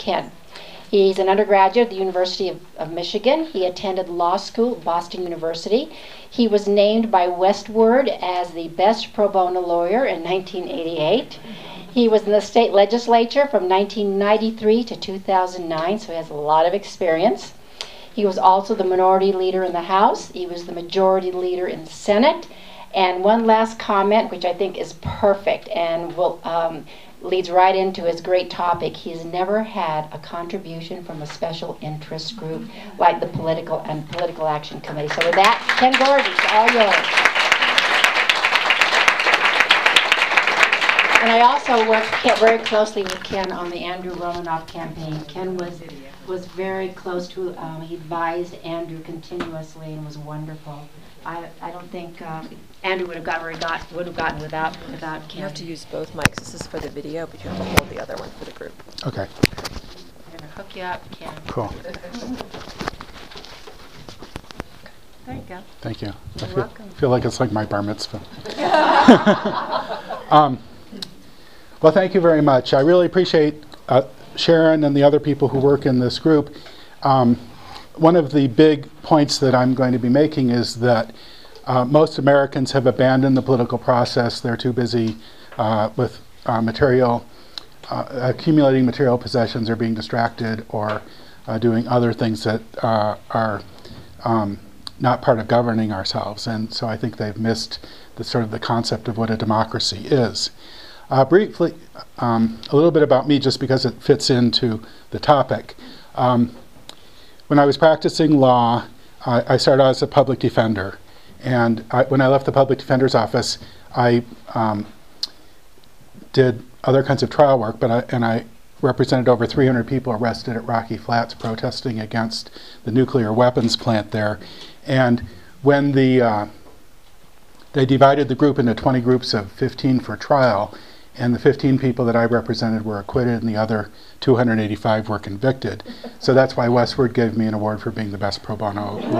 Ken. He's an undergraduate at the University of Michigan. He attended law school at Boston University. He was named by Westword as the best pro bono lawyer in 1988. He was in the state legislature from 1993 to 2009, so he has a lot of experience. He was also the minority leader in the House. He was the majority leader in the Senate. And one last comment, which I think is perfect and will leads right into his great topic. He's never had a contribution from a special interest group like the Political Action Committee. So with that, Ken Gordon, it's all yours. And I also worked very closely with Ken on the Andrew Romanoff campaign. Ken was very close to, he advised Andrew continuously and was wonderful. I don't think Andrew would have gotten where he would have gotten without Ken. You have to use both mics. This is for the video, but you have to hold the other one for the group. Okay. I'm going to hook you up, Ken. Cool. There you go. Thank you. You're welcome. I feel like it's like my bar mitzvah. Well, thank you very much. I really appreciate Sharon and the other people who work in this group. One of the big points that I'm going to be making is that most Americans have abandoned the political process. They're too busy with accumulating material possessions, or being distracted, or doing other things that are not part of governing ourselves. And so I think they've missed the concept of what a democracy is. Briefly, a little bit about me, just because it fits into the topic. When I was practicing law, I started out as a public defender. And when I left the public defender's office, I did other kinds of trial work, and I represented over 300 people arrested at Rocky Flats protesting against the nuclear weapons plant there. And when they divided the group into 20 groups of 15 for trial, and the 15 people that I represented were acquitted, and the other 285 were convicted. So that's why Westword gave me an award for being the best pro bono lawyer.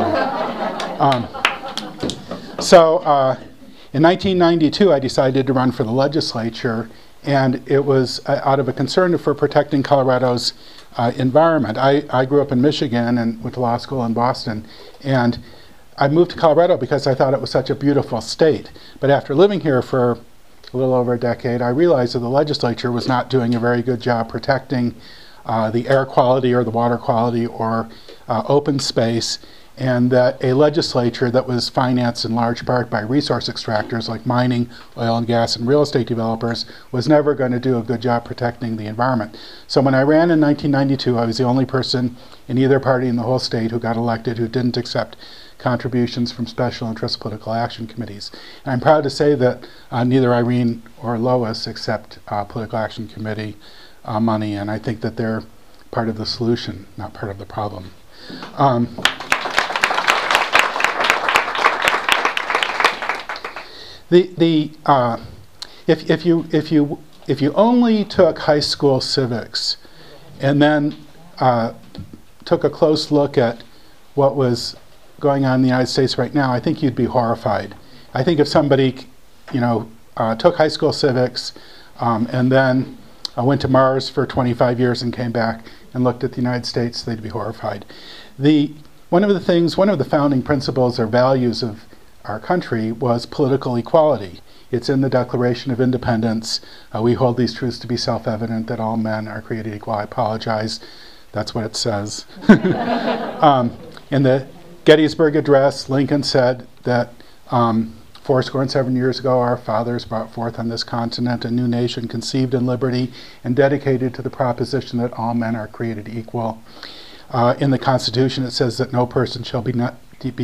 In 1992, I decided to run for the legislature, and it was out of a concern for protecting Colorado's environment. I grew up in Michigan and went to law school in Boston, and I moved to Colorado because I thought it was such a beautiful state. But after living here for a little over a decade, I realized that the legislature was not doing a very good job protecting the air quality or the water quality or open space, and that a legislature that was financed in large part by resource extractors like mining, oil and gas, and real estate developers was never going to do a good job protecting the environment. So when I ran in 1992, I was the only person in either party in the whole state who got elected who didn't accept contributions from special interest political action committees. And I'm proud to say that neither Irene or Lois accept political action committee money, and I think that they're part of the solution, not part of the problem. If you only took high school civics and then took a close look at what was going on in the United States right now, I think you'd be horrified. I think if somebody, took high school civics and then went to Mars for 25 years and came back and looked at the United States, they'd be horrified. One of the founding principles or values of our country was political equality. It's in the Declaration of Independence. We hold these truths to be self-evident, that all men are created equal. I apologize. That's what it says. In the Gettysburg Address, Lincoln said that 77 years ago, our fathers brought forth on this continent a new nation conceived in liberty and dedicated to the proposition that all men are created equal. In the Constitution, it says that no person shall be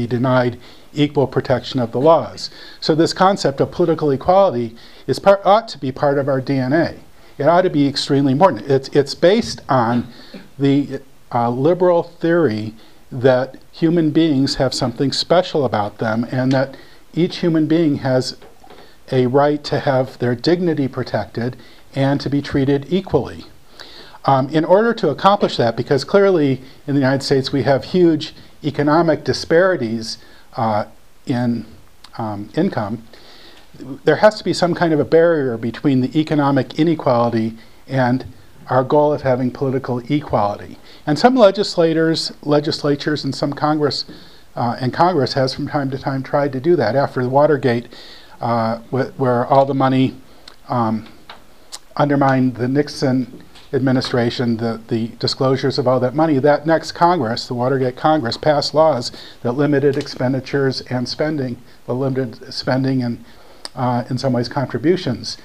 denied equal protection of the laws. So this concept of political equality ought to be part of our DNA. It ought to be extremely important. It's based on the liberal theory that human beings have something special about them, and that each human being has a right to have their dignity protected and to be treated equally. In order to accomplish that, because clearly in the United States we have huge economic disparities in income, there has to be some kind of a barrier between the economic inequality and our goal of having political equality. And some legislatures and some Congress has from time to time tried to do that. After the Watergate, where all the money undermined the Nixon administration, the disclosures of all that money, that next Congress, the Watergate Congress, passed laws that limited expenditures and spending, limited spending and in some ways contributions.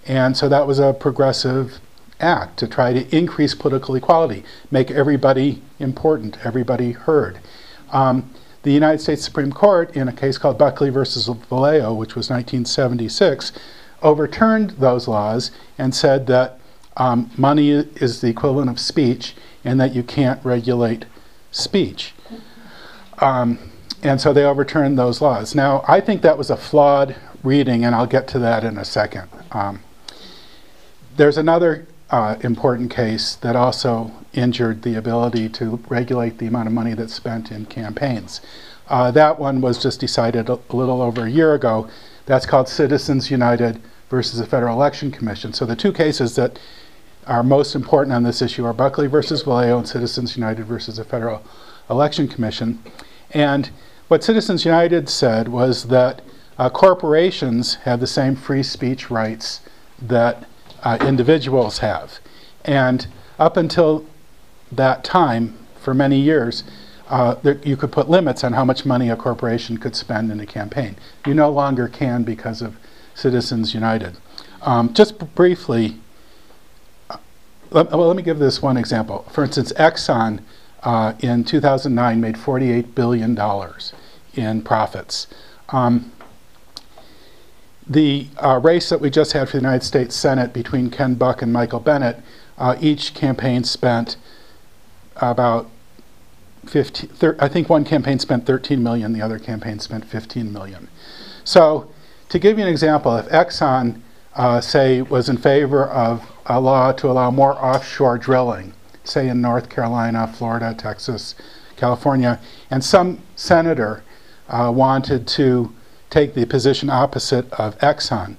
And so that was a progressive act to try to increase political equality, make everybody important, everybody heard. The United States Supreme Court, in a case called Buckley versus Vallejo, which was 1976, overturned those laws and said that money is the equivalent of speech and that you can't regulate speech. And so they overturned those laws. Now, I think that was a flawed reading, and I'll get to that in a second. There's another important case that also injured the ability to regulate the amount of money that's spent in campaigns. That one was just decided a little over a year ago. That's called Citizens United versus the Federal Election Commission. So the two cases that are most important on this issue are Buckley versus Vallejo and Citizens United versus the Federal Election Commission. And what Citizens United said was that corporations have the same free speech rights that individuals have. And up until that time, for many years, you could put limits on how much money a corporation could spend in a campaign. You no longer can because of Citizens United. Just briefly, let me give this one example. For instance, Exxon in 2009 made $48 billion in profits. The race that we just had for the United States Senate between Ken Buck and Michael Bennet, each campaign spent about I think one campaign spent 13 million, the other campaign spent 15 million. So to give you an example, if Exxon, say, was in favor of a law to allow more offshore drilling, say in North Carolina, Florida, Texas, California, and some senator wanted to take the position opposite of Exxon,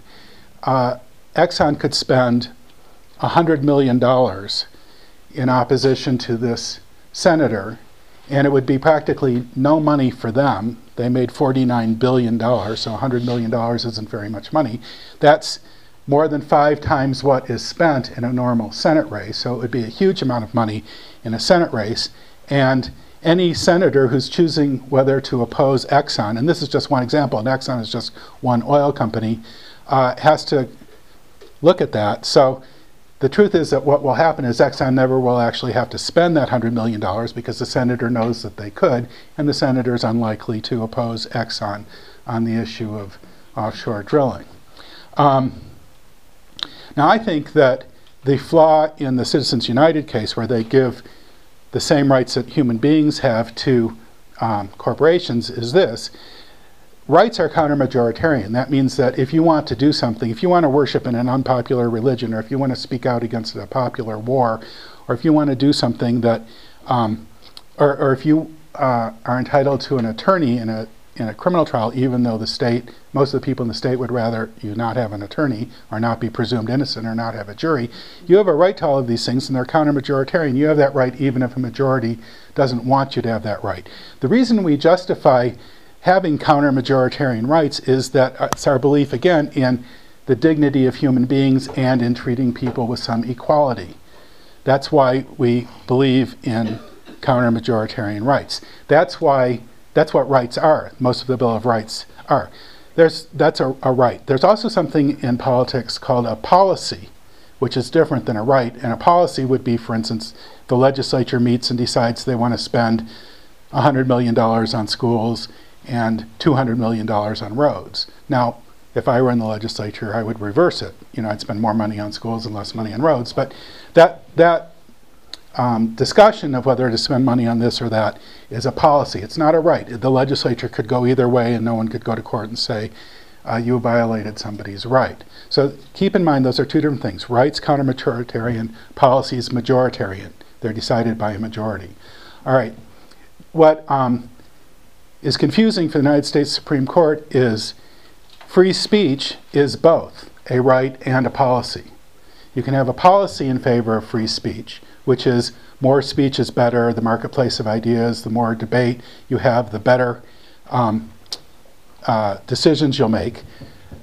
Exxon could spend $100 million in opposition to this senator, and it would be practically no money for them. They made $49 billion, so $100 million isn't very much money. That's more than 5 times what is spent in a normal Senate race, so it would be a huge amount of money in a Senate race. And any senator who's choosing whether to oppose Exxon, and this is just one example, and Exxon is just one oil company, has to look at that. So the truth is that what will happen is Exxon never will actually have to spend that $100 million because the senator knows that they could, and the senator is unlikely to oppose Exxon on the issue of offshore drilling. Now, I think that the flaw in the Citizens United case, where they give the same rights that human beings have to corporations, is this. Rights are counter-majoritarian. That means that if you want to do something, if you want to worship in an unpopular religion, or if you want to speak out against a popular war, or if you want to do something that, or if you are entitled to an attorney in a criminal trial, even though the state, most of the people in the state would rather you not have an attorney, or not be presumed innocent, or not have a jury, you have a right to all of these things, and they're counter-majoritarian. You have that right even if a majority doesn't want you to have that right. The reason we justify having counter-majoritarian rights is that it's our belief, again, in the dignity of human beings and in treating people with some equality. That's why we believe in counter-majoritarian rights. That's what rights are. Most of the Bill of Rights are. That's a right. There's also something in politics called a policy, which is different than a right. And a policy would be, for instance, the legislature meets and decides they want to spend $100 million on schools and $200 million on roads. Now, if I were in the legislature, I would reverse it. You know, I'd spend more money on schools and less money on roads. But that discussion of whether to spend money on this or that is a policy. It's not a right. The legislature could go either way, and no one could go to court and say, you violated somebody's right. So keep in mind those are two different things. Rights, counter-majoritarian, policies, majoritarian. They're decided by a majority. All right. What is confusing for the United States Supreme Court is free speech is both a right and a policy. You can have a policy in favor of free speech, which is more speech is better, the marketplace of ideas, the more debate you have, the better decisions you'll make.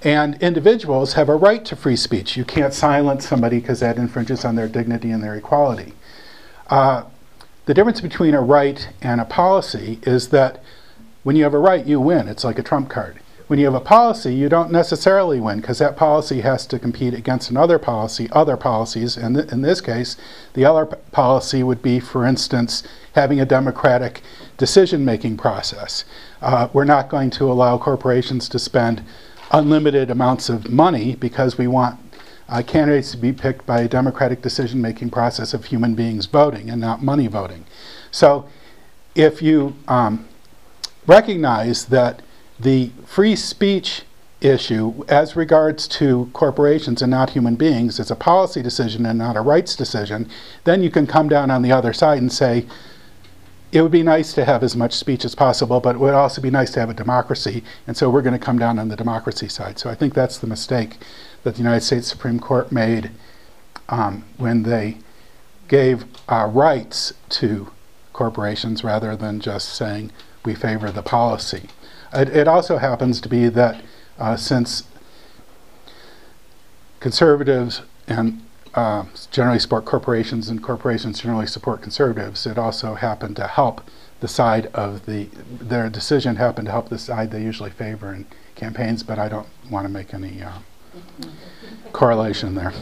And individuals have a right to free speech. You can't silence somebody because that infringes on their dignity and their equality. The difference between a right and a policy is that when you have a right, you win. It's like a trump card. When you have a policy, you don't necessarily win because that policy has to compete against another policy, other policies. And in this case, the other policy would be, for instance, having a democratic decision-making process. We're not going to allow corporations to spend unlimited amounts of money because we want candidates to be picked by a democratic decision-making process of human beings voting and not money voting. So if you recognize that the free speech issue as regards to corporations and not human beings is a policy decision and not a rights decision, then you can come down on the other side and say, it would be nice to have as much speech as possible, but it would also be nice to have a democracy, and so we're going to come down on the democracy side. So I think that's the mistake that the United States Supreme Court made when they gave rights to corporations rather than just saying we favor the policy. It also happens to be that since conservatives and generally support corporations and corporations generally support conservatives, it also happened to help the side of their decision happened to help the side they usually favor in campaigns, but I don't want to make any correlation there.